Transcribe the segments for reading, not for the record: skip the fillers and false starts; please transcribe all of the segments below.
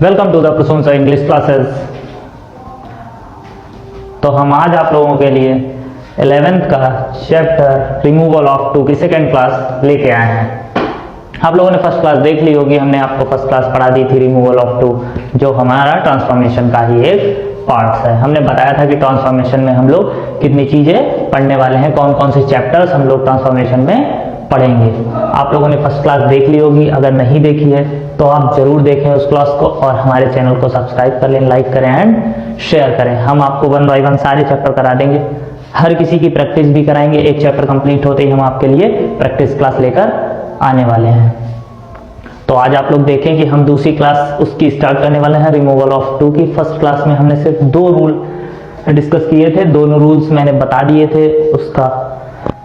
Welcome to the प्रशंसा English classes. तो हम आज आप लोगों के लिए 11th का चैप्टर रिमूवल ऑफ टू की सेकेंड क्लास लेके आए हैं। आप लोगों ने फर्स्ट क्लास देख ली होगी, हमने आपको फर्स्ट क्लास पढ़ा दी थी रिमूवल ऑफ टू, जो हमारा ट्रांसफॉर्मेशन का ही एक पार्ट है। हमने बताया था कि ट्रांसफॉर्मेशन में हम लोग कितनी चीजें पढ़ने वाले हैं, कौन कौन से चैप्टर्स हम लोग ट्रांसफॉर्मेशन में पढ़ेंगे। आप लोगों ने फर्स्ट क्लास देख ली होगी, अगर नहीं देखी है तो आप जरूर देखें उस क्लास को और हमारे चैनल को सब्सक्राइब कर लें, लाइक करें एंड शेयर करें। हम आपको 1 बाय 1 सारे चैप्टर करा देंगे, हर किसी की प्रैक्टिस भी कराएंगे। एक चैप्टर कंप्लीट होते ही हम आपके लिए प्रैक्टिस क्लास लेकर आने वाले हैं। तो आज आप लोग देखें कि हम दूसरी क्लास उसकी स्टार्ट करने वाले हैं, रिमूवल ऑफ टू की। फर्स्ट क्लास में हमने सिर्फ 2 रूल डिस्कस किए थे, दोनों रूल्स मैंने बता दिए थे, उसका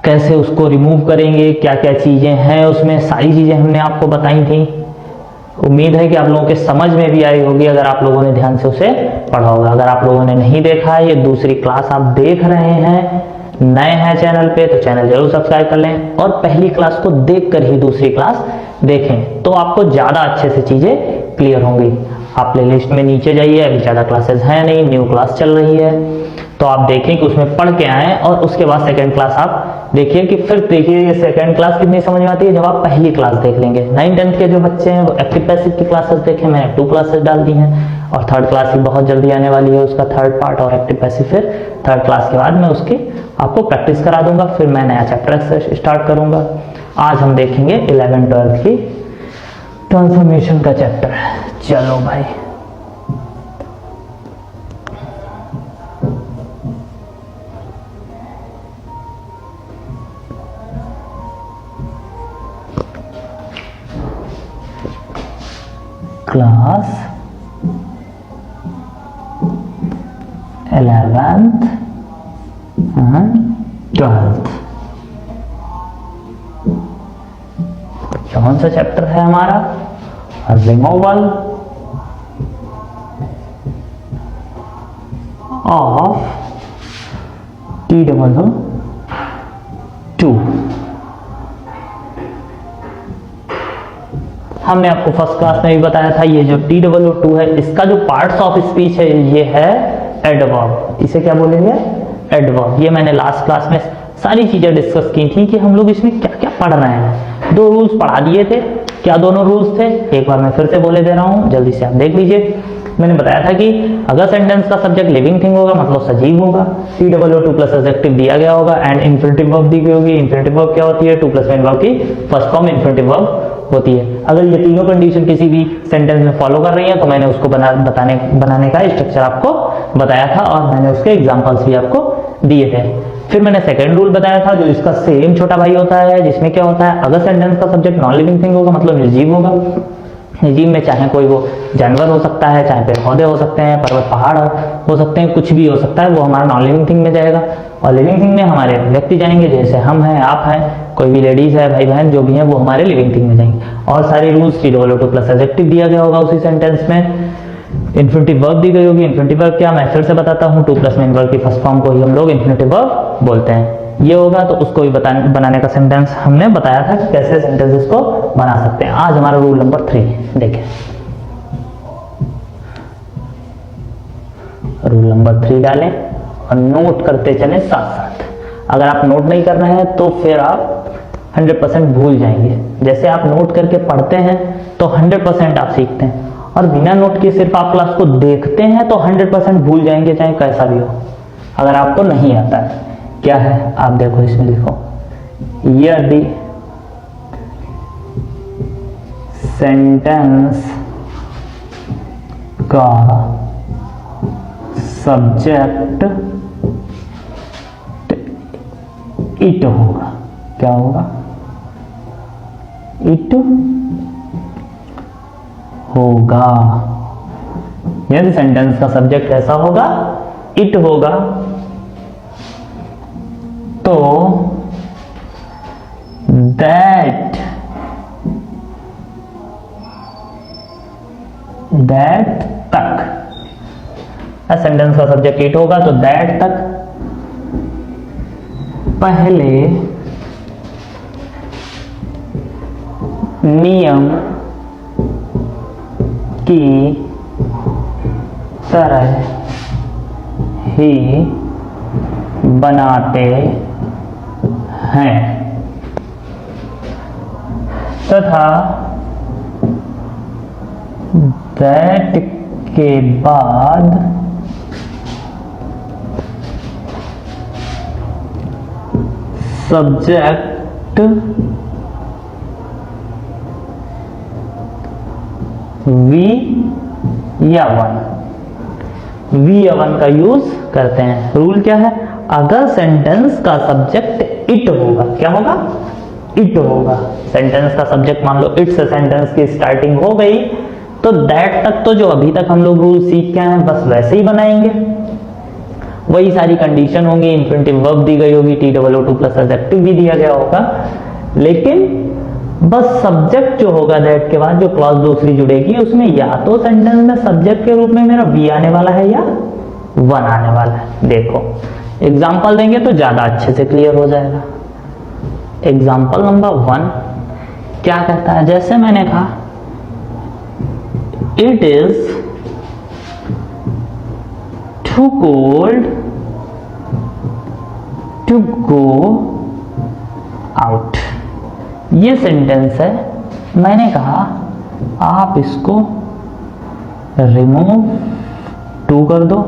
कैसे उसको रिमूव करेंगे, क्या क्या चीजें हैं उसमें, सारी चीजें हमने आपको बताई थी। उम्मीद है कि आप लोगों के समझ में भी आई होगी अगर आप लोगों ने ध्यान से उसे पढ़ा होगा। अगर आप लोगों ने नहीं देखा है, ये दूसरी क्लास आप देख रहे हैं, नए हैं चैनल पे, तो चैनल जरूर सब्सक्राइब कर लें और पहली क्लास को देखकर ही दूसरी क्लास देखें, तो आपको ज्यादा अच्छे से चीजें क्लियर होंगी। आप प्लेलिस्ट में नीचे जाइए, अभी ज्यादा क्लासेस हैं नहीं, न्यू क्लास चल रही है, तो आप देखें कि उसमें पढ़ के आए और उसके बाद सेकंड क्लास आप देखिए कि फिर देखिए ये सेकंड क्लास कितनी समझ में आती है जब आप पहली क्लास देख लेंगे। 9th-10th के जो बच्चे हैं वो एक्टिव पैसिव की क्लासेस देखें, मैंने 2 क्लासेस डाल दी हैं और थर्ड क्लास ही बहुत जल्दी आने वाली है, उसका थर्ड पार्ट और एक्टिव पैसिव फिर थर्ड क्लास के बाद मैं उसकी आपको प्रैक्टिस करा दूंगा, फिर मैं नया चैप्टर स्टार्ट करूंगा। आज हम देखेंगे 11th-12th की ट्रांसफॉर्मेशन का चैप्टर। चलो भाई, क्लास 11th and 12th। कौन सा चैप्टर है हमारा? Removal of T2। हमने आपको फर्स्ट क्लास में भी बताया था, ये जो T2 है इसका जो पार्ट्स ऑफ स्पीच है ये है एडवर्ब। इसे क्या बोलेंगे? एडवर्ब। ये मैंने लास्ट क्लास में सारी चीजें डिस्कस की थी कि हम लोग इसमें क्या क्या पढ़ रहे हैं। 2 रूल्स पढ़ा दिए थे। क्या दोनों रूल्स थे? एक बार मैं फिर से बोले दे रहा हूं, जल्दी से आप देख लीजिए। मैंने बताया था कि अगर सेंटेंस का सब्जेक्ट लिविंग थिंग होगा मतलब सजीव होगा, T2 प्लस एडजेक्टिव दिया गया होगा एंड इन्फिनिटिव वर्ब दी गई होगी। इन्फिनिटिव वर्ब क्या होती है? 2 प्लस मेन वर्ब की फर्स्ट फॉर्म इन्फिनिटिव वर्ब होती है। अगर ये तीनों कंडीशन किसी भी सेंटेंस में फॉलो कर रही है तो मैंने उसको बनाने का स्ट्रक्चर आपको बताया था और मैंने उसके एग्जांपल्स भी आपको दिए थे। फिर मैंने सेकंड रूल बताया था जो इसका सेम छोटा भाई होता है, जिसमें क्या होता है, अगर सेंटेंस का सब्जेक्ट नॉन लिविंग थिंग होगा मतलब निर्जीव होगा, निर्जीव में चाहे कोई वो जानवर हो सकता है, चाहे पेड़ पौधे हो सकते हैं, पर्वत पहाड़ हो सकते हैं, कुछ भी हो सकता है, वो हमारा नॉन लिविंग थिंग में जाएगा। और लिविंग थिंग में हमारे व्यक्ति जाएंगे, जैसे हम हैं, आप हैं, कोई भी लेडीज है, भाई बहन जो भी है, वो हमारे लिविंग थिंग में जाएंगे। और सारे रूल्स T2 प्लस एडजेक्टिव दिया गया होगा उसी सेंटेंस में, इन्फिनिटिव वर्ब दी गई होगी। इन्फिनिटिव वर्ब क्या, मैं फिर से बताता हूँ, 2 प्लस मेन वर्ब की फर्स्ट फॉर्म को ही हम लोग इन्फिनिटिव वर्ब बोलते हैं। ये होगा तो उसको भी बनाने का सेंटेंस हमने बताया था कि कैसे सेंटेंसेस को बना सकते हैं। आज हमारा रूल नंबर 3 देखें। रूल नंबर 3 डालें और नोट करते चलें साथ साथ। अगर आप नोट नहीं कर रहे हैं तो फिर आप 100% भूल जाएंगे। जैसे आप नोट करके पढ़ते हैं तो 100% आप सीखते हैं, और बिना नोट के सिर्फ आप क्लास को देखते हैं तो 100% भूल जाएंगे, चाहे कैसा भी हो। अगर आपको नहीं आता है, क्या है आप देखो, इसमें लिखो, यदि सेंटेंस का सब्जेक्ट इट होगा, क्या होगा? इट होगा। यदि सेंटेंस का सब्जेक्ट ऐसा होगा, इट होगा, तो दैट तक, सेंटेंस का सब्जेक्ट इट होगा तो दैट तक पहले नियम की तरह ही बनाते हैं तथा दैट के बाद सब्जेक्ट वी या वन का यूज करते हैं। रूल क्या है? अगर सेंटेंस का सब्जेक्ट इट होगा, क्या होगा? इट होगा। सेंटेंस का सब्जेक्ट मान लो इट से सेंटेंस की स्टार्टिंग हो गई तो दैट तक तो जो अभी तक हम लोग रूल सीख के हैं बस वैसे ही बनाएंगे, वही सारी कंडीशन होंगी, इन्फिनिटिव वर्ब दी गई होगी, TOO2 प्लस एडजेक्टिव भी दिया गया होगा, लेकिन बस सब्जेक्ट जो होगा दैट के बाद जो क्लॉज दूसरी जुड़ेगी उसमें या तो सेंटेंस में सब्जेक्ट के रूप में मेरा वी आने वाला है या वन आने वाला है। देखो एग्जाम्पल देंगे तो ज्यादा अच्छे से क्लियर हो जाएगा। एग्जाम्पल नंबर 1 क्या कहता है? जैसे मैंने कहा it is too cold to go out. ये सेंटेंस है, मैंने कहा आप इसको रिमूव टू कर दो,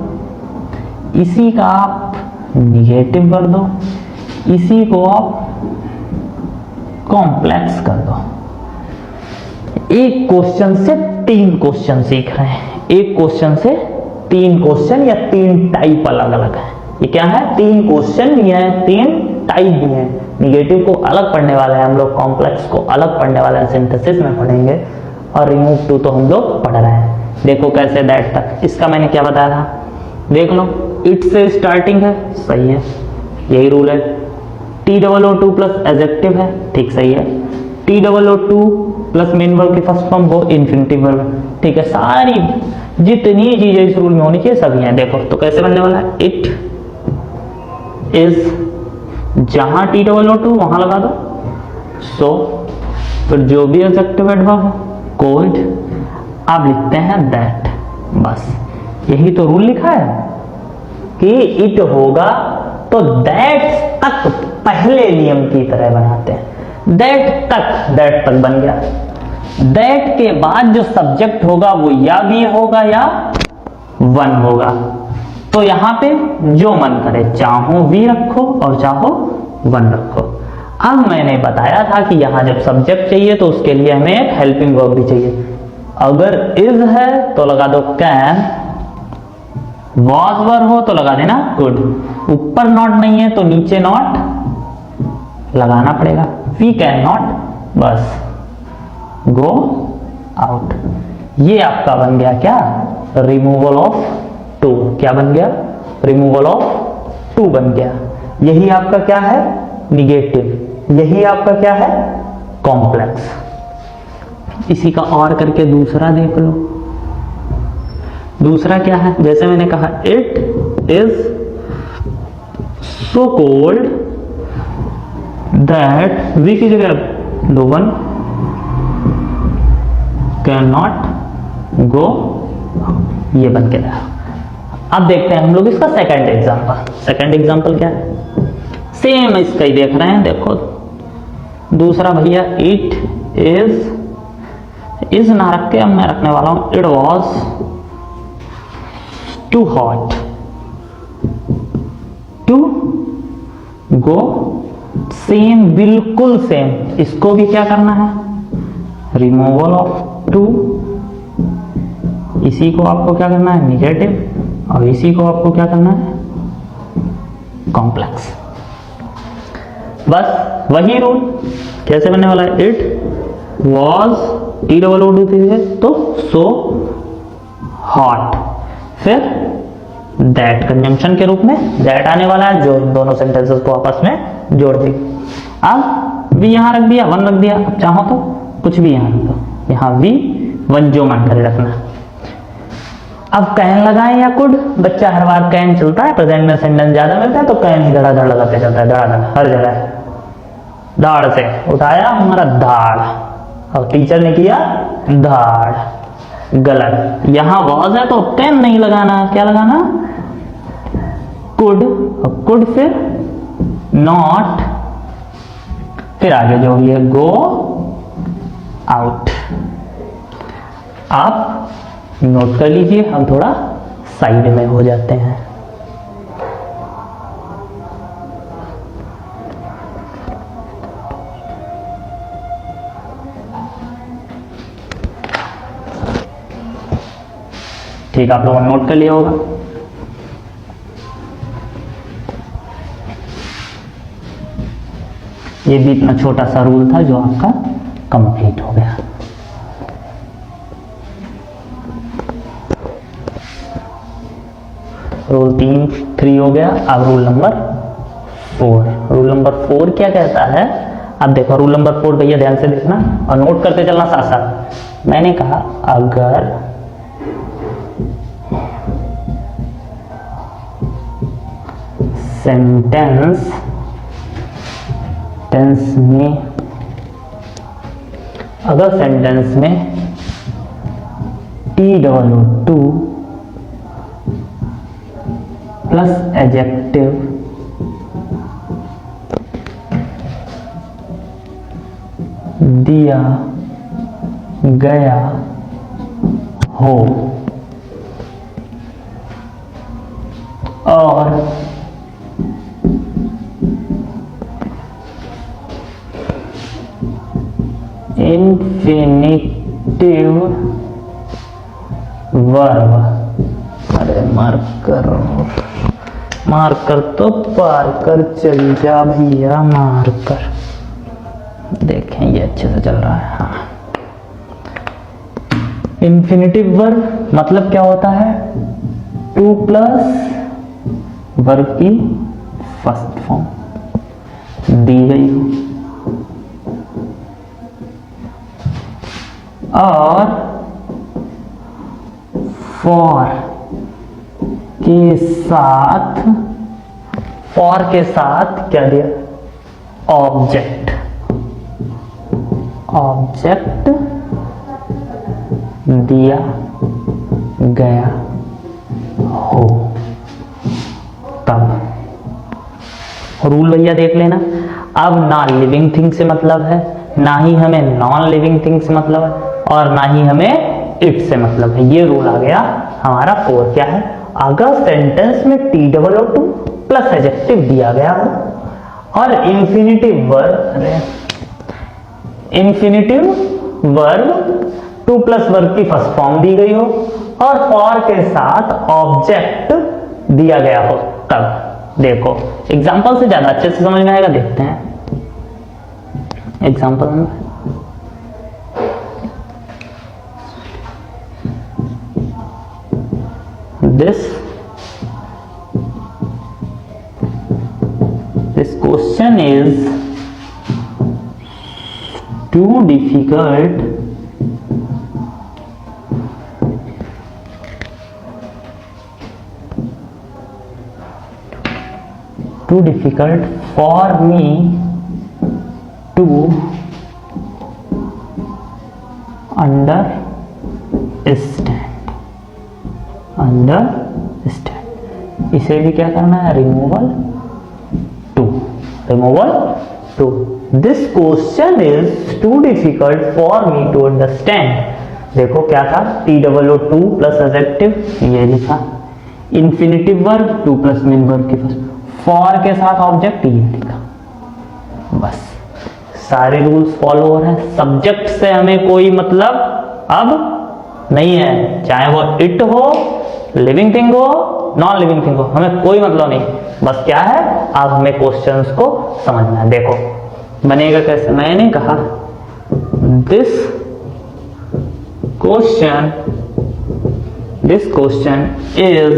इसी का आप निगेटिव कर दो, इसी को आप कॉम्प्लेक्स कर दो। एक क्वेश्चन से 3 क्वेश्चन सीख रहे हैं, एक क्वेश्चन से 3 क्वेश्चन या 3 टाइप अलग अलग है। ये क्या है? 3 क्वेश्चन भी है, 3 टाइप भी है। निगेटिव को अलग पढ़ने वाले हैं हम लोग, कॉम्प्लेक्स को अलग पढ़ने वाले हैं, सिंथेसिस में पढ़ेंगे, और रिमूव टू तो हम लोग पढ़ रहे हैं। देखो कैसे दैट तक, इसका मैंने क्या बताया था, देख लो। इट से स्टार्टिंग है, सही है, यही रूल है। TOO2 प्लस एडजेक्टिव है, ठीक सही है। TOO2 प्लस मेन वर्ब की फर्स्ट फॉर्म वो इन्फिनिटिव वर्ब है, ठीक है। सारी जितनी चीजें इस रूल में होनी चाहिए सभी हैं। देखो तो कैसे बनने वाला है? इट इज, जहां TOO2 वहां लगा दो, सो फिर जो भी एडजेक्टिव एडवर्ब है, कोल्ड, आप लिखते हैं दैट। बस यही तो रूल लिखा है कि इट होगा तो दैट तक पहले नियम की तरह बनाते हैं। दैट तक बन गया। दैट के बाद जो सब्जेक्ट होगा वो या भी होगा या वन होगा। तो यहां पे जो मन करे, चाहो वी रखो और चाहो वन रखो। अब मैंने बताया था कि यहां जब सब्जेक्ट चाहिए तो उसके लिए हमें एक हेल्पिंग वर्ब भी चाहिए। अगर इज है तो लगा दो कैन, वॉज वर हो तो लगा देना कुड, ऊपर नॉट नहीं है तो नीचे नॉट लगाना पड़ेगा। वी कैन नॉट, बस गो आउट। ये आपका बन गया क्या? Removal of too. क्या बन गया? रिमूवल ऑफ टू बन गया। यही आपका क्या है? निगेटिव। यही आपका क्या है? कॉम्प्लेक्स। इसी का और करके दूसरा देख लो। दूसरा क्या है? जैसे मैंने कहा it is so cold that, we की जगह no one can not go, ये बन के रहा। अब देखते हैं हम लोग इसका सेकंड एग्जांपल। सेकंड एग्जांपल क्या है? सेम इसका ही देख रहे हैं। देखो दूसरा भैया इट इज ना रख के अब मैं रखने वाला हूं it was too hot to go. Same, बिल्कुल सेम। इसको भी क्या करना है? Removal of too. इसी को आपको क्या करना है? निगेटिव। और इसी को आपको क्या करना है? कॉम्प्लेक्स। बस वही रूल। कैसे बनने वाला है? इट वॉज, TOO2 है तो सो हॉट, फिर दैट कंजंक्शन के रूप में दैट आने वाला है जो इन दोनों सेंटेंसेस को आपस में जोड़ देगी। अब वी यहां रख दिया, वन रख दिया। अब चाहो तो कुछ भी यहां रख दो, यहां वी वन जो मन करे रखना। अब कैन लगाएं या कुड? बच्चा हर बार कैन चलता है, प्रेजेंट में सेंटेंस ज्यादा मिलता है तो कैन ही धड़ाधड़ लगाते चलता है, धड़ाधड़ हर जगह। दाढ़ से उठाया हमारा दाढ़, और टीचर ने किया दाढ़। गलत। यहां वॉज है तो कैन नहीं लगाना, क्या लगाना, कुड। कुड फिर नॉट, फिर आगे जो भी है गो आउट। आप नोट कर लीजिए, हम थोड़ा साइड में हो जाते हैं। ठीक, आप लोगों ने नोट कर लिया होगा। ये भी इतना छोटा सा रूल था जो आपका कंप्लीट हो गया। रूल 3 हो गया। अब रूल नंबर 4। रूल नंबर 4 क्या कहता है, अब देखो रूल नंबर 4 भैया ध्यान से देखना और नोट करते चलना साथ साथ। मैंने कहा अगर सेंटेंस में, अगर सेंटेंस में TOO प्लस एडजेक्टिव दिया गया हो और इंफिनिटिव वर्ब, अरे मार्कर तो पार कर चल जा भैया, मार्कर देखें ये अच्छे से चल रहा है। हाँ, इंफिनिटिव वर्ब मतलब क्या होता है, 2 प्लस वर्ब की फर्स्ट फॉर्म दी गई हो और फॉर के साथ क्या दिया, ऑब्जेक्ट दिया गया हो तब। रूल भैया देख लेना। अब ना लिविंग थिंग से मतलब है, ना ही हमें नॉन लिविंग थिंग से मतलब है और ना ही हमें इट से मतलब है। ये रूल आ गया हमारा 4। क्या है, अगर सेंटेंस में TOO प्लस एडजेक्टिव दिया गया हो और इंफिनिटिव वर्ब 2 प्लस वर्ब की फर्स्ट फॉर्म दी गई हो और फॉर के साथ ऑब्जेक्ट दिया गया हो तब। देखो एग्जांपल से ज्यादा अच्छे से समझ में आएगा, देखते हैं एग्जांपल में। This question is too difficult for me to understand। इसे भी क्या करना है, removal too. This question is too difficult for me to understand. देखो क्या था, TOO प्लस एडजेक्टिव ये लिखा, infinitive verb 2 plus main verb के फर्स्ट, फॉर के साथ ऑब्जेक्ट ये लिखा। बस सारे रूल्स फॉलो हो रहे हैं। सब्जेक्ट से हमें कोई मतलब अब नहीं है, चाहे वो इट हो, लिविंग थिंग हो, नॉन लिविंग थिंग हो, हमें कोई मतलब नहीं। बस क्या है, अब हमें क्वेश्चंस को समझना है। देखो बनेगा कैसे, मैंने कहा दिस क्वेश्चन इज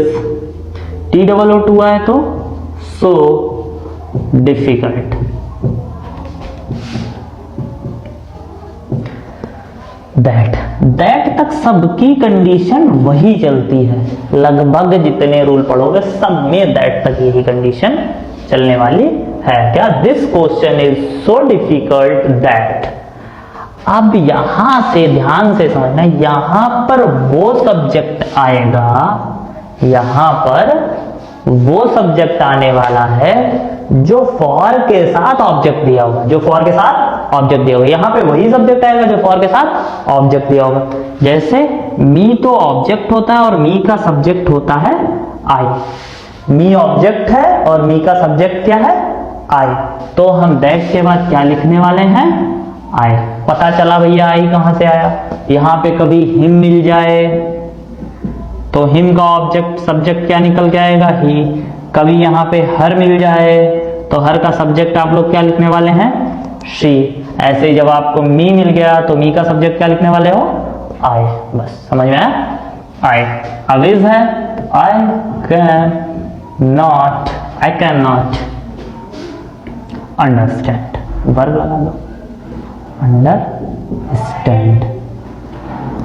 TOO आए तो सो डिफिकल्ट। दैट तक सबकी कंडीशन वही चलती है, लगभग जितने रूल पढ़ोगे सब में दैट तक यही कंडीशन चलने वाली है। क्या, this question is so difficult that अब यहां से ध्यान से समझना, यहां पर वो सब्जेक्ट आएगा, यहां पर वो सब्जेक्ट आने वाला है जो फॉर के साथ ऑब्जेक्ट दिया होगा, जो फॉर के साथ ऑब्जेक्ट दिया होगा। यहां पे वही सब्जेक्ट आएगा जो फॉर के साथ ऑब्जेक्ट दिया होगा। जैसे मी तो ऑब्जेक्ट होता है और मी का सब्जेक्ट होता है आई। मी ऑब्जेक्ट है और मी का सब्जेक्ट क्या है, आई। तो हम दैट के बाद क्या लिखने वाले हैं, आई। पता चला भैया आई कहां से आया। यहां पे कभी हिम मिल जाए तो हिम का ऑब्जेक्ट सब्जेक्ट क्या निकल के आएगा, ही। कभी यहाँ पे हर मिल जाए तो हर का सब्जेक्ट आप लोग क्या लिखने वाले हैं, शी। ऐसे ही जब आपको मी मिल गया तो मी का सब्जेक्ट क्या लिखने वाले हो, आई। बस समझ में आया, आई। अब इज है I can not understand, verb लगा दो, अंडरस्टैंड।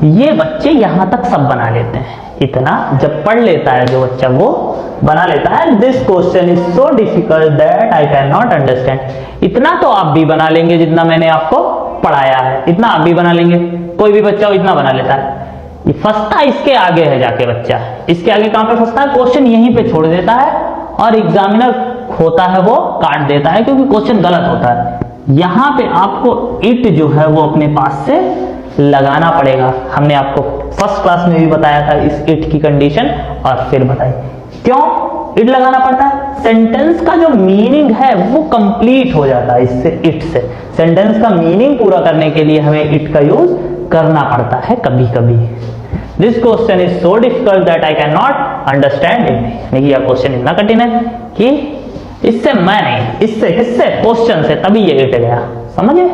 ये बच्चे यहां तक सब बना लेते हैं, इतना जब पढ़ लेता है जो बच्चा वो बना लेता है। This question is so difficult that I can not understand. इतना तो आप भी बना लेंगे जितना मैंने आपको पढ़ाया है, इतना आप भी बना लेंगे। कोई भी बच्चा इतना बना लेता है। ये फंसता इसके आगे है जाके बच्चा, इसके आगे कहां पे फंसता है, क्वेश्चन यहीं पे छोड़ देता है और एग्जामिनर होता है वो काट देता है क्योंकि क्वेश्चन गलत होता है। यहां पे आपको इट जो है वो अपने पास से लगाना पड़ेगा। हमने आपको फर्स्ट क्लास में भी बताया था इस इट की कंडीशन, और फिर बताई क्यों इट लगाना पड़ता है। सेंटेंस का जो मीनिंग है वो कंप्लीट हो जाता है इससे, इट से। सेंटेंस का मीनिंग पूरा करने के लिए हमें इट का यूज करना पड़ता है कभी कभी। This question is so difficult that I can not understand it. देखिए यह क्वेश्चन इतना कठिन है कि इससे मैं नहीं, इससे किससे, क्वेश्चन से, तभी ये इट गया। समझे?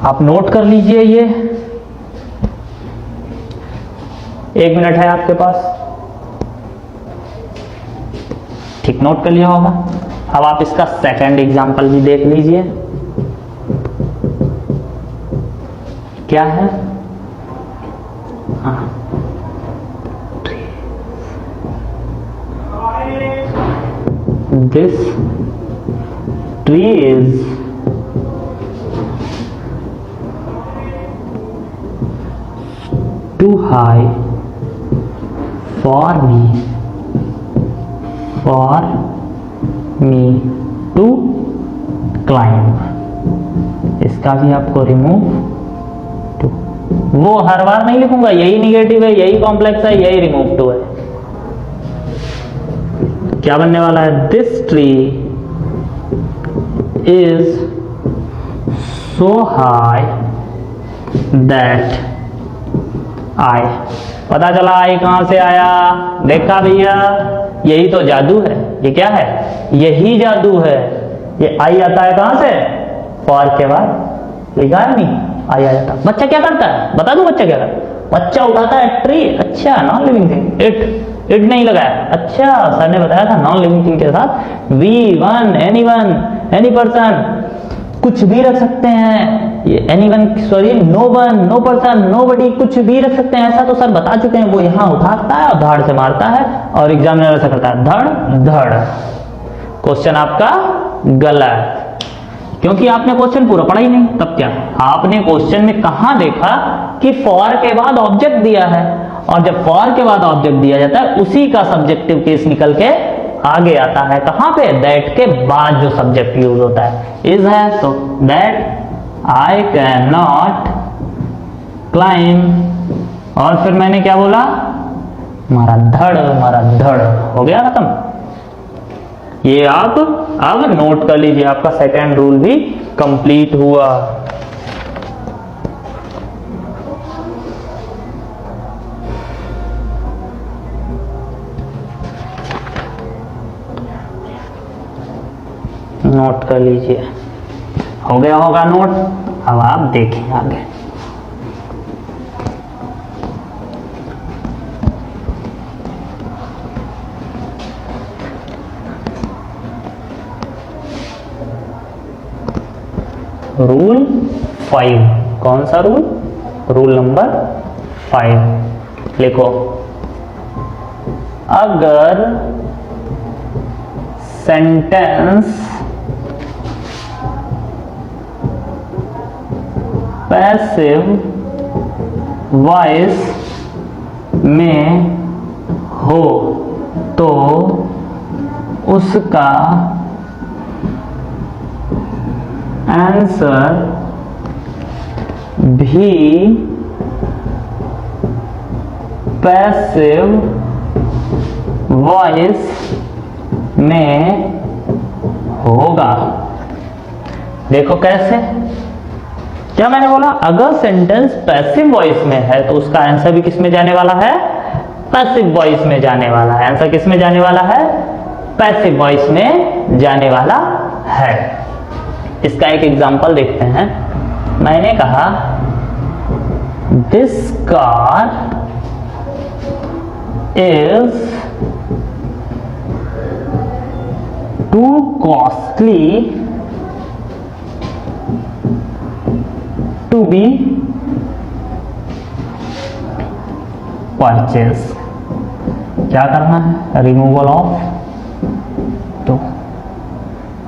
आप नोट कर लीजिए, ये 1 मिनट है आपके पास, ठीक नोट कर लिया होगा। अब आप इसका सेकंड एग्जांपल भी देख लीजिए, क्या है। हाँ, this tree is too high for me to climb। इसका भी आपको रिमूव टू, वो हर बार नहीं लिखूंगा, यही निगेटिव है, यही कॉम्प्लेक्स है, यही रिमूव टू है। क्या बनने वाला है, this tree is so high that I. पता चला आई कहां से आया, देखा भैया, यही तो जादू है। ये क्या है, यही जादू है। ये आई आता है कहां से, फॉर के बाद लिखा है नहीं, आई आ जाता। बच्चा क्या करता है, बता दूं बच्चा क्या करता है, बच्चा उठाता है ट्री। अच्छा, नॉन लिविंग थिंग, इट नहीं लगाया। अच्छा, सर ने बताया था नॉन लिविंग थिंग के साथ वी, वन, एनी पर्सन, कुछ भी रख सकते हैं। ये anyone, sorry, no one, no person, nobody, कुछ भी रख सकते हैं। ऐसा तो सर बता चुके हैं। वो यहां उठाता है और धाड़ से मारता है और एग्जामिनर ऐसा करता है, धड़ धड़। क्वेश्चन आपका गलत, क्योंकि आपने क्वेश्चन पूरा पढ़ा ही नहीं। तब क्या, आपने क्वेश्चन में कहां देखा कि फॉर के बाद ऑब्जेक्ट दिया है, और जब फॉर के बाद ऑब्जेक्ट दिया जाता है उसी का सब्जेक्टिव केस निकल के आगे आता है। कहां पे, दैट के बाद जो सब्जेक्ट यूज होता है इज है। तो that I can not climb, और फिर मैंने क्या बोला, मारा धड़ हो गया खत्म। ये आप अब नोट कर लीजिए, आपका सेकेंड रूल भी कंप्लीट हुआ। नोट कर लीजिए, हो गया होगा नोट। अब आप देखें आगे। रूल 5, कौन सा रूल, रूल नंबर 5 लिखो। अगर सेंटेंस पैसिव वॉइस में हो तो उसका आंसर भी पैसिव वॉइस में होगा। देखो कैसे, क्या मैंने बोला, अगर सेंटेंस पैसिव वॉइस में है तो उसका आंसर भी किस में जाने वाला है, पैसिव वॉइस में जाने वाला है। आंसर किस में जाने वाला है, पैसिव वॉइस में जाने वाला है। इसका एक एग्जांपल देखते हैं। मैंने कहा this car is too costly to be purchased। क्या करना है, रिमूवल ऑफ टू।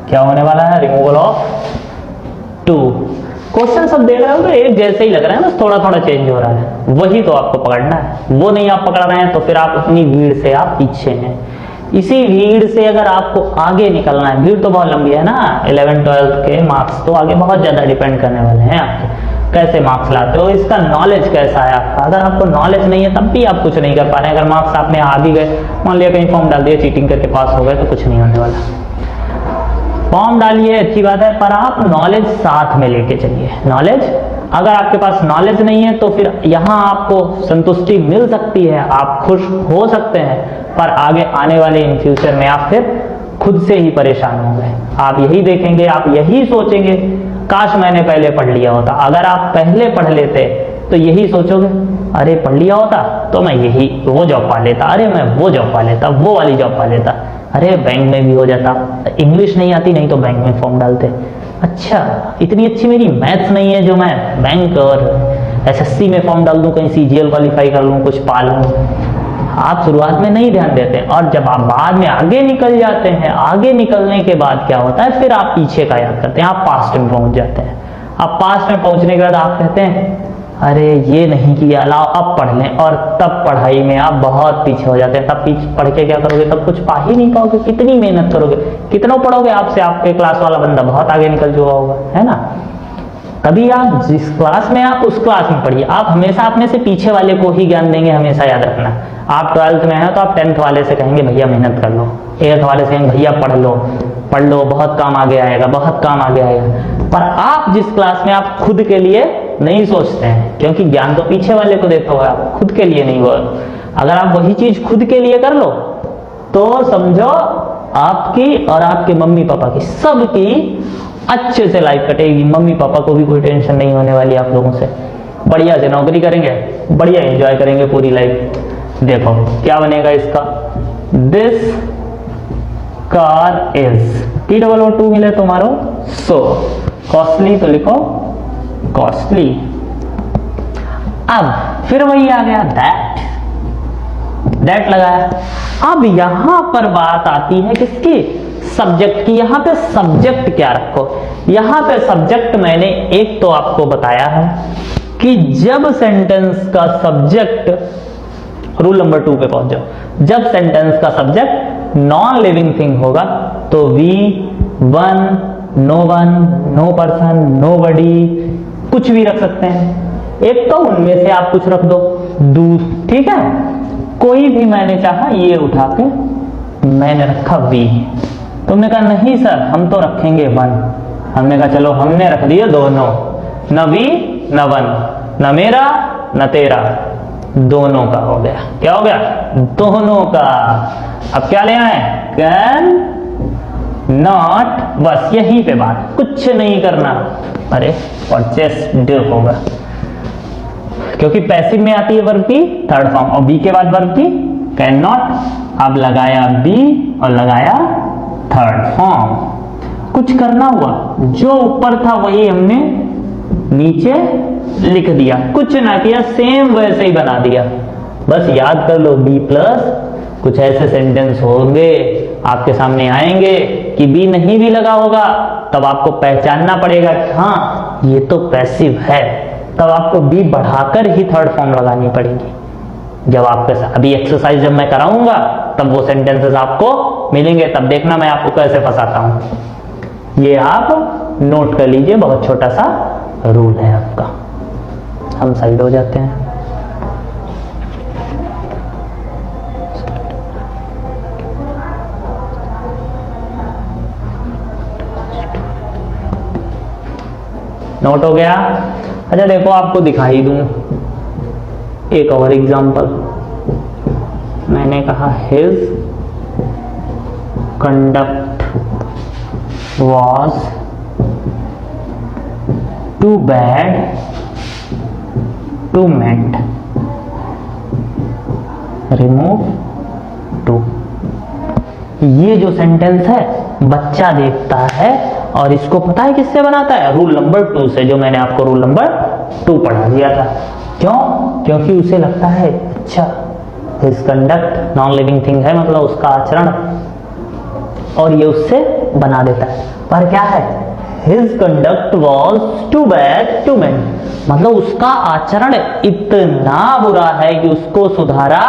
क्या होने वाला है, रिमूवल ऑफ टू। क्वेश्चन सब दे रहे हो तो एक जैसे ही लग रहा है, बस थोड़ा थोड़ा चेंज हो रहा है, वही तो आपको पकड़ना है। वो नहीं आप पकड़ रहे हैं तो फिर आप अपनी भीड़ से आप पीछे हैं। इसी भीड़ से अगर आपको आगे निकलना है, भीड़ तो बहुत लंबी है ना, 11-12 के मार्क्स तो आगे बहुत ज्यादा डिपेंड करने वाले हैं आपके, कैसे मार्क्स लाते हो, इसका नॉलेज कैसा है आपका। अगर आपको नॉलेज नहीं है तब भी आप कुछ नहीं कर पा रहे हैं। अगर मार्क्स आपने आ भी गए, मान लिया कहीं फॉर्म डाल दिया, चीटिंग करके पास हो गए, तो कुछ नहीं होने वाला। फॉर्म डालिए अच्छी बात है, पर आप नॉलेज साथ में लेके चलिए। नॉलेज, अगर आपके पास नॉलेज नहीं है तो फिर यहाँ आपको संतुष्टि मिल सकती है, आप खुश हो सकते हैं, पर आगे आने वाले इन फ्यूचर में आप फिर खुद से ही परेशान होंगे। आप यही देखेंगे, आप यही सोचेंगे काश मैंने पहले पढ़ लिया होता। अगर आप पहले पढ़ लेते तो यही सोचोगे, अरे पढ़ लिया होता तो मैं यही वो जॉब पा लेता, अरे मैं वो जॉब पा लेता, वो वाली जॉब पा लेता, अरे बैंक में भी हो जाता। इंग्लिश नहीं आती नहीं तो बैंक में फॉर्म डालते। अच्छा, इतनी अच्छी मेरी मैथ्स नहीं है जो मैं बैंक और एसएससी में फॉर्म डाल दूं, कहीं सीजीएल क्वालिफाई कर लूं, कुछ पा लूं। आप शुरुआत में नहीं ध्यान देते, और जब आप बाद में आगे निकल जाते हैं, आगे निकलने के बाद क्या होता है, फिर आप पीछे का याद करते हैं, आप पास्ट में पहुंच जाते हैं। अब पास्ट में पहुंचने के बाद आप कहते हैं अरे ये नहीं किया, लाओ अब पढ़ लें, और तब पढ़ाई में आप बहुत पीछे हो जाते हैं। तब पीछे पढ़ के क्या करोगे, तब कुछ पा ही नहीं पाओगे। कितनी मेहनत करोगे, कितना पढ़ोगे, आपसे आपके क्लास वाला बंदा बहुत आगे निकल चुका होगा, है ना। तभी आप जिस क्लास में आप उस क्लास में पढ़िए। आप हमेशा अपने से पीछे वाले को ही ज्ञान देंगे, हमेशा याद रखना। आप 12th में हैं तो आप 10th वाले से कहेंगे भैया मेहनत कर लो, 8th वाले से कहेंगे भैया पढ़ लो, बहुत काम आगे आएगा, बहुत काम आगे आएगा। पर आप जिस क्लास में आप खुद के लिए नहीं सोचते हैं, क्योंकि ज्ञान तो पीछे वाले को देते हो, आप खुद के लिए नहीं हुआ। अगर आप वही चीज खुद के लिए कर लो तो समझो आपकी और आपके मम्मी पापा की, सबकी अच्छे से लाइफ कटेगी। मम्मी पापा को भी कोई टेंशन नहीं होने वाली आप लोगों से, बढ़िया से नौकरी करेंगे, बढ़िया एंजॉय करेंगे पूरी लाइफ। देखो क्या बनेगा इसका, दिस कार इज T-O-O-2 मिले तुम्हारो, सो कॉस्टली तो लिखो कॉस्टली। अब फिर वही आ गया दैट लगाया। अब यहां पर बात आती है किसकी, सब्जेक्ट की। यहां पे सब्जेक्ट क्या रखो, यहां पे सब्जेक्ट मैंने एक तो आपको बताया है कि जब सेंटेंस का सब्जेक्ट, रूल नंबर 2 पे पहुंच जाओ, जब सेंटेंस का सब्जेक्ट नॉन लिविंग थिंग होगा तो we, one, no one, no person, nobody, कुछ भी रख सकते हैं। एक तो उनमें से आप कुछ रख दो, ठीक है। कोई भी मैंने चाहा ये उठा के मैंने रखा वी, तुमने कहा नहीं सर हम तो रखेंगे वन। हमने कहा चलो हमने रख दिए दोनों, न वी न वन, न मेरा न तेरा, दोनों का हो गया। क्या हो गया, दोनों का। अब क्या ले आए, कैन नॉट, बस यहीं पे बात, कुछ नहीं करना। अरे परचेस्ड होगा क्योंकि पैसिव में आती है वर्ब की थर्ड फॉर्म, और बी के बाद वर्ब की कैन नॉट। अब लगाया बी और लगाया थर्ड फॉर्म, कुछ करना हुआ, जो ऊपर था वही हमने नीचे लिख दिया, कुछ ना किया, सेम वैसे ही बना दिया। बस याद कर लो बी प्लस, कुछ ऐसे सेंटेंस होंगे आपके सामने आएंगे कि बी नहीं भी लगा होगा, तब आपको पहचानना पड़ेगा कि हाँ ये तो पैसिव है, तब आपको बी बढ़ाकर ही थर्ड फॉर्म लगानी पड़ेगी। जब आपके साथ अभी एक्सरसाइज जब मैं कराऊंगा तब वो सेंटेंसेस आपको मिलेंगे, तब देखना मैं आपको कैसे फंसाता हूं। ये आप नोट कर लीजिए, बहुत छोटा सा रूल है आपका। हम साइड हो जाते हैं। नोट हो गया? अच्छा देखो, आपको दिखाई दूं एक और एग्जांपल। मैंने कहा his conduct was too bad to mend, remove too. ये जो सेंटेंस है बच्चा देखता है और इसको पता है किससे बनाता है? रूल नंबर 2 से, जो मैंने आपको रूल नंबर 2 पढ़ा दिया था। क्यों? क्योंकि उसे लगता है अच्छा his conduct non living thing है, मतलब उसका आचरण, और ये उससे बना देता है। पर क्या है? His conduct was too bad to mend, मतलब उसका आचरण इतना बुरा है कि उसको सुधारा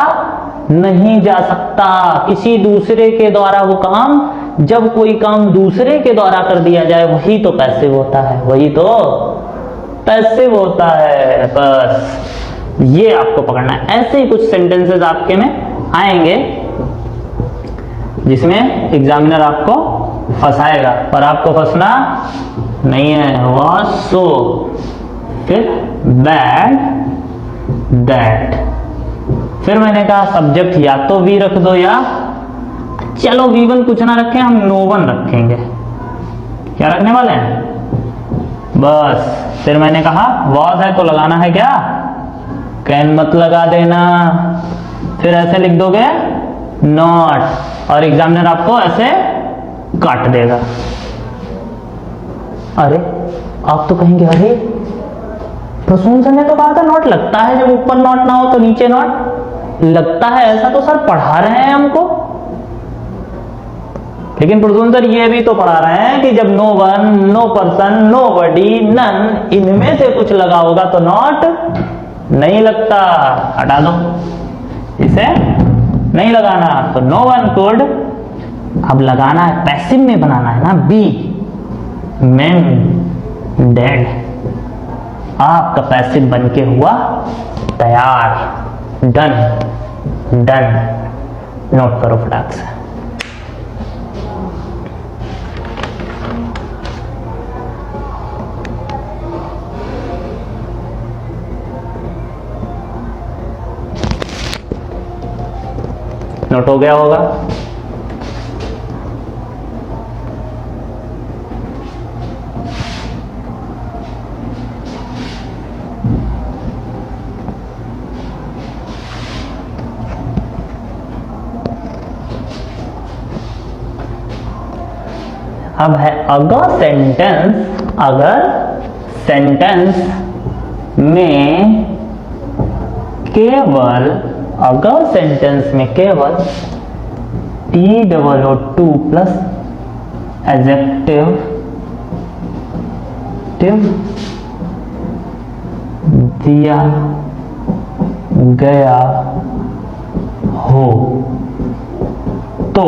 नहीं जा सकता। किसी दूसरे के द्वारा वो काम, जब कोई काम दूसरे के द्वारा कर दिया जाए वही तो पैसिव होता है, वही तो पैसिव होता है। बस ये आपको पकड़ना है। ऐसे ही कुछ सेंटेंसेस आपके में आएंगे जिसमें एग्जामिनर आपको फंसाएगा, पर आपको फंसना नहीं है। वॉज सो, फिर बैड दैट, फिर मैंने कहा सब्जेक्ट या तो वी रख दो, या चलो V1 कुछ ना रखें, हम नो वन रखेंगे। क्या रखने वाले हैं? बस फिर मैंने कहा वॉज है तो लगाना है क्या? कैन मत लगा देना, फिर ऐसे लिख दोगे नॉट, और एग्जामिनर आपको ऐसे काट देगा। अरे आप तो कहेंगे अरे प्रसून सर ने तो कहा था नॉट लगता है जब ऊपर नॉट ना हो तो नीचे नॉट लगता है, ऐसा तो सर पढ़ा रहे हैं हमको। लेकिन प्रसून सर ये भी तो पढ़ा रहे हैं कि जब no one, no person, nobody, none, इनमें से कुछ लगा होगा तो नॉट नहीं लगता। हटा दो, इसे नहीं लगाना। तो नो वन कुड, अब लगाना है पैसिव में बनाना है ना, बी मेन डेड। आपका पैसिव बन के हुआ तैयार, डन डन। नोट करो फटाक से। नोट हो गया होगा? अब है अगर सेंटेंस, अगर सेंटेंस में केवल, अगर सेंटेंस में केवल TOO प्लस एडजेक्टिव दिया गया हो तो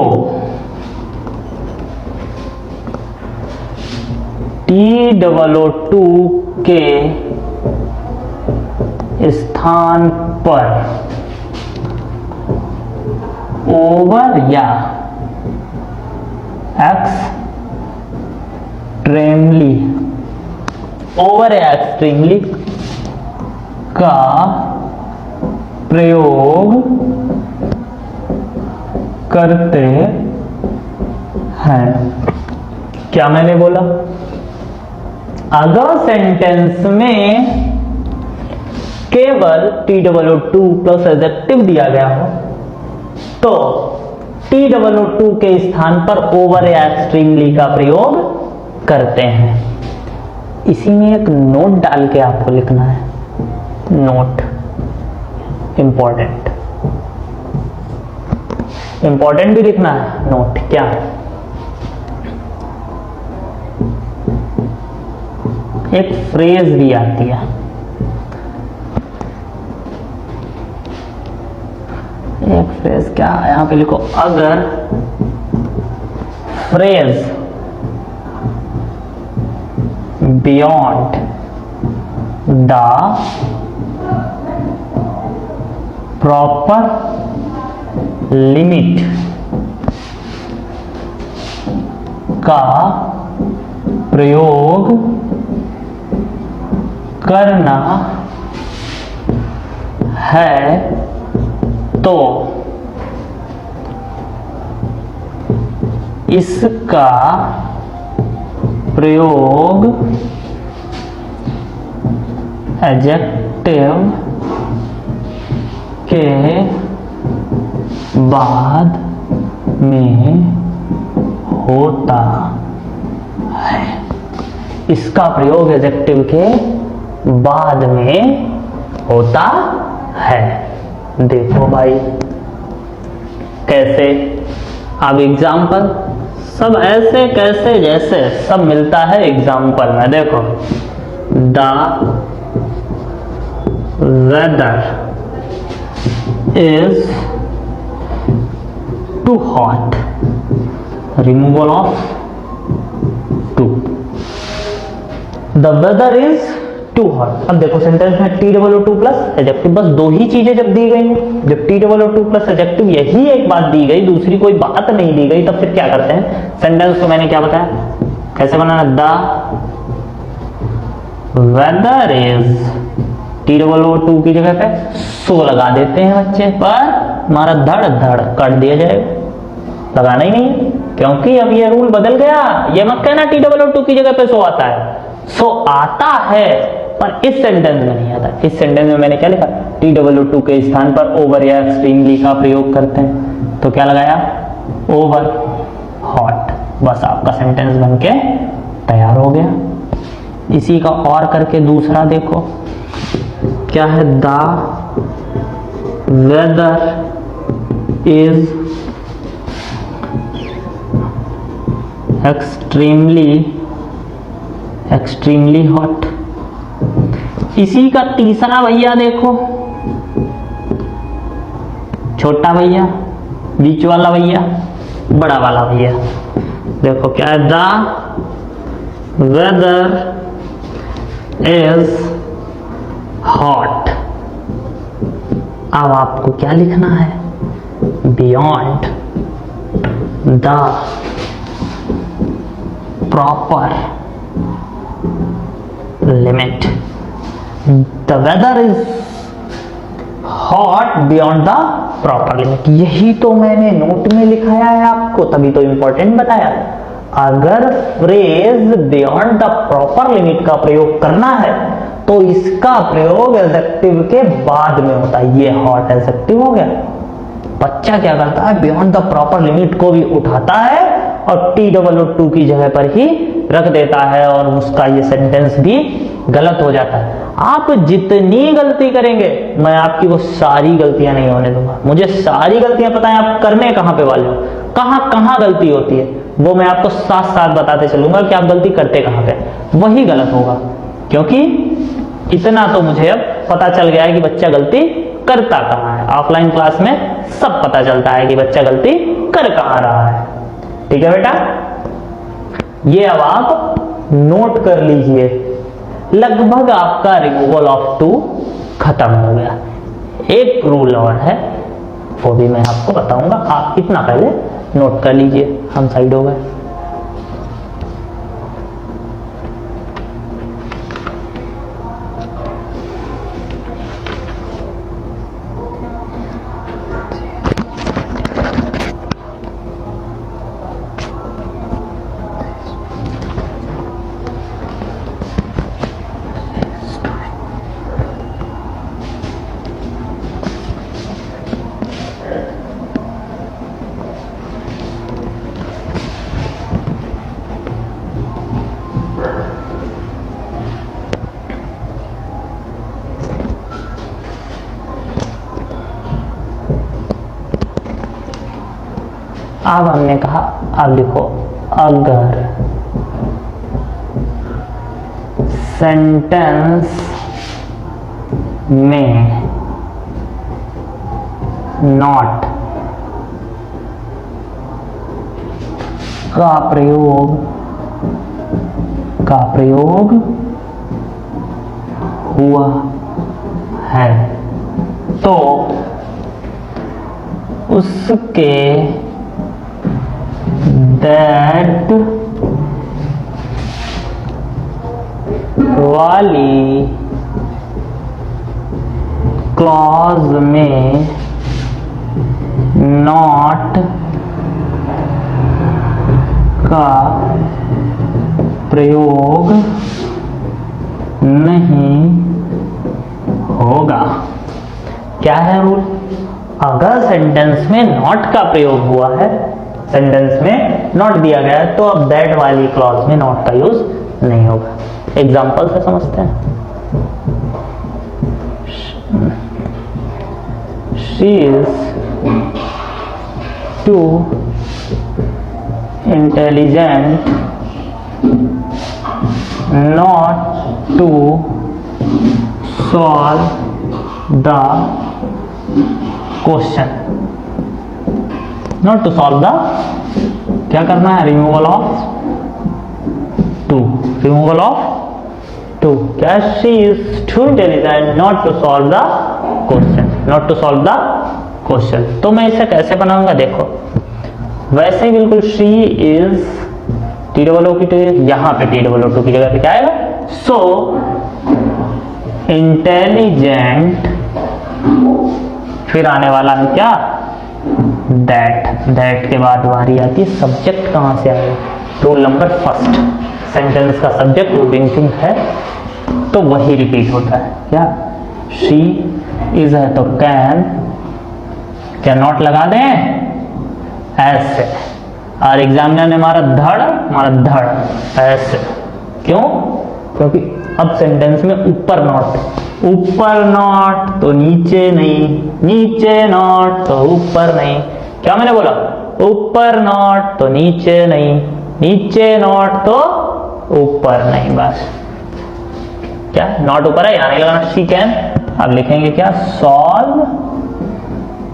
TOO के स्थान पर ओवर या एक्सट्रीमली, ओवर या एक्सट्रीमली का प्रयोग करते हैं। क्या मैंने बोला? अगर सेंटेंस में केवल TOO प्लस एडजेक्टिव दिया गया हो तो TOO के स्थान पर ओवर या एक्सट्रीमली का प्रयोग करते हैं। इसी में एक नोट डाल के आपको लिखना है, नोट इंपॉर्टेंट, इंपॉर्टेंट भी लिखना है। नोट क्या है? एक फ्रेज भी आती है, एक फ्रेज क्या यहाँ पे लिखो, अगर phrase beyond the proper limit का प्रयोग करना है तो इसका प्रयोग एडजेक्टिव के बाद में होता है। इसका प्रयोग एडजेक्टिव के बाद में होता है। देखो भाई कैसे, अब एग्जाम्पल सब ऐसे कैसे जैसे सब मिलता है एग्जाम्पल में। देखो, the weather is too hot, removal of too, the weather is too hot. अब देखो सेंटेंस में TOO2 प्लस एडजेक्टिव, बस दो ही चीजें जब दी गई हैं, जब TOO2 प्लस एडजेक्टिव यही एक बात दी गई, दूसरी कोई बात नहीं दी गई, तब फिर क्या करते हैं, सेंटेंस को मैंने क्या बताया कैसे बनाना, द वेदर इज, TOO2 की जगह पे सो लगा देते हैं बच्चे, पर हमारा धड़ धड़ कर दिया जाएगा, लगाना ही नहीं है, क्योंकि अब ये रूल बदल गया। ये मत कहना TOO2 की जगह पे सो आता है, सो आता है पर इस सेंटेंस में नहीं आता। इस सेंटेंस में मैंने क्या लिखा, TOO2 के स्थान पर ओवर या एक्सट्रीमली का प्रयोग करते हैं, तो क्या लगाया, ओवर हॉट। बस आपका सेंटेंस बनके तैयार हो गया। इसी का और करके दूसरा देखो क्या है, the weather is extremely hot. इसी का तीसरा भैया देखो, छोटा भैया, बीच वाला भैया, बड़ा वाला भैया, देखो क्या है, द वेदर इज हॉट। अब आपको क्या लिखना है, beyond the proper limit, the weather is hot beyond the proper limit. यही तो मैंने नोट में लिखाया है आपको, तभी तो इंपॉर्टेंट बताया। अगर phrase beyond the proper limit का प्रयोग करना है तो इसका प्रयोग एडजेक्टिव के बाद में होता है। ये हॉट एडजेक्टिव हो गया। बच्चा क्या करता है, बियॉन्ड द प्रॉपर लिमिट को भी उठाता है और TOO2 की जगह पर ही रख देता है, और उसका ये सेंटेंस भी गलत हो जाता है। आप जितनी गलती करेंगे, मैं आपकी वो सारी गलतियां नहीं होने दूंगा। मुझे सारी गलतियां पता है, आप करने कहां पे वाले हो, कहां कहां गलती होती है, वो मैं आपको साथ साथ बताते चलूंगा कि आप गलती करते कहां पे, वही गलत होगा। क्योंकि इतना तो मुझे अब पता चल गया है कि बच्चा गलती करता कहां है। ऑफलाइन क्लास में सब पता चलता है कि बच्चा गलती कर कहां रहा है। ठीक है बेटा, ये अब आप नोट कर लीजिए। लगभग आपका रिमूवल ऑफ टू खत्म हो गया। एक रूल और है, वो भी मैं आपको बताऊंगा, आप इतना पहले नोट कर लीजिए। हम साइड हो गए। अब हमने कहा, अब लिखो, अगर सेंटेंस में नॉट का प्रयोग हुआ है तो उसके दैट वाली क्लॉज में नॉट का प्रयोग नहीं होगा। क्या है रूल? अगर सेंटेंस में नॉट का प्रयोग हुआ है, सेंटेंस में नॉट दिया गया है, तो अब दैट वाली क्लॉज में नॉट का यूज नहीं होगा। एग्जांपल से समझते हैं। She is too intelligent not to solve the question. Not to solve the, क्या करना है? Removal of too, removal of too. क्या? She is too intelligent not to solve the question, not to solve the question. तो मैं इसे कैसे बनाऊंगा? देखो, वैसे ही बिल्कुल she is T double O की टू, यहां पे टी डबल ओ टू की जगह पे क्या आएगा? सो इंटेलिजेंट, फिर आने वाला है क्या? दैट। दैट के बाद बारी आती है सब्जेक्ट कहां से आएगा? रूल नंबर फर्स्ट, सेंटेंस का सब्जेक्ट मूविंग थिंग है तो वही रिपीट होता है। क्या? शी इज है तो कैन, क्या नॉट लगा दें ऐसे, और एग्जामिनर ने मारा धड़ ऐसे। क्यों? क्योंकि अब सेंटेंस में ऊपर नॉट तो नीचे नहीं, नीचे नॉट तो ऊपर नहीं। क्या मैंने बोला? ऊपर नॉट तो नीचे नहीं, नीचे नॉट तो ऊपर नहीं। बस क्या? नॉट ऊपर है, यहां नहीं लगाना। शी कैन, अब लिखेंगे क्या? Solve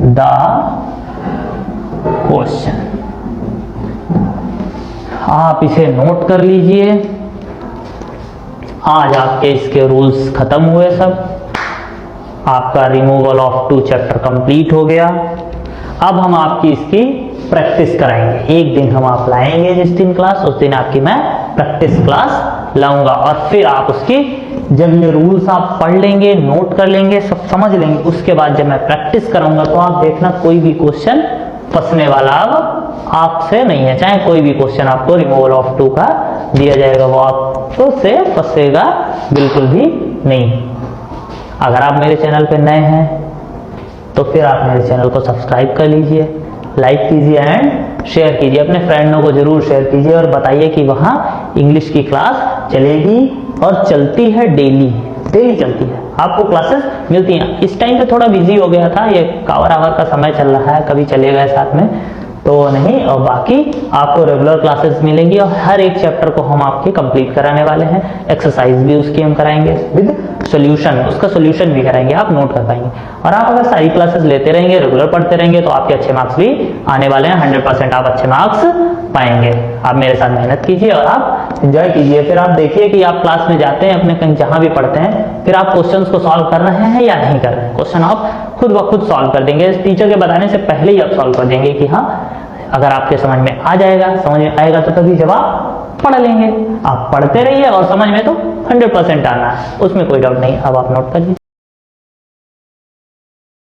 the question. आप इसे नोट कर लीजिए। आज आपके इसके रूल्स खत्म हुए सब। आपका removal of too chapter complete हो गया। अब हम आपकी इसकी प्रैक्टिस कराएंगे। एक दिन हम आप लाएंगे जिस दिन क्लास, उस दिन आपकी मैं प्रैक्टिस क्लास लाऊंगा, और फिर आप उसकी जब ये रूल्स आप पढ़ लेंगे, नोट कर लेंगे, सब समझ लेंगे, उसके बाद जब मैं प्रैक्टिस कराऊंगा तो आप देखना कोई भी क्वेश्चन फंसने वाला अब आपसे नहीं है। चाहे कोई भी क्वेश्चन आपको रिमूवल ऑफ टू का दिया जाएगा, वो आपको से फंसेगा बिल्कुल भी नहीं। अगर आप मेरे चैनल पे नए हैं तो फिर आप मेरे चैनल को सब्सक्राइब कर लीजिए, लाइक कीजिए एंड शेयर कीजिए। अपने फ्रेंडों को जरूर शेयर कीजिए और बताइए कि वहाँ इंग्लिश की क्लास चलेगी और चलती है, डेली चलती है, आपको क्लासेस मिलती हैं। इस टाइम पे थोड़ा बिजी हो गया था, ये कवर आवर का समय चल रहा है, कभी चले गए साथ में तो नहीं, और बाकी आपको रेगुलर क्लासेस मिलेंगी और हर एक चैप्टर को हम आपके कंप्लीट कराने वाले हैं। एक्सरसाइज भी उसकी हम कराएंगे विद सॉल्यूशन, उसका सॉल्यूशन भी कराएंगे, आप नोट कर पाएंगे। और आप अगर सारी क्लासेस लेते रहेंगे, रेगुलर पढ़ते रहेंगे तो आपके अच्छे मार्क्स भी आने वाले हैं। 100% आप अच्छे मार्क्स पाएंगे। आप मेरे साथ मेहनत कीजिए और आप एंजॉय कीजिए। फिर आप देखिए कि आप क्लास में जाते हैं, अपने कहीं जहां भी पढ़ते हैं, फिर आप क्वेश्चंस को सॉल्व कर रहे हैं या नहीं कर रहे हैं। क्वेश्चन आप खुद ब खुद सॉल्व कर देंगे, टीचर के बताने से पहले ही आप सॉल्व कर देंगे कि हाँ, अगर आपके समझ में आ जाएगा, समझ में आएगा तो तभी जब आप पढ़ लेंगे। आप पढ़ते रहिए और समझ में तो 100% आना है, उसमें कोई डाउट नहीं। अब आप नोट कर लीजिए।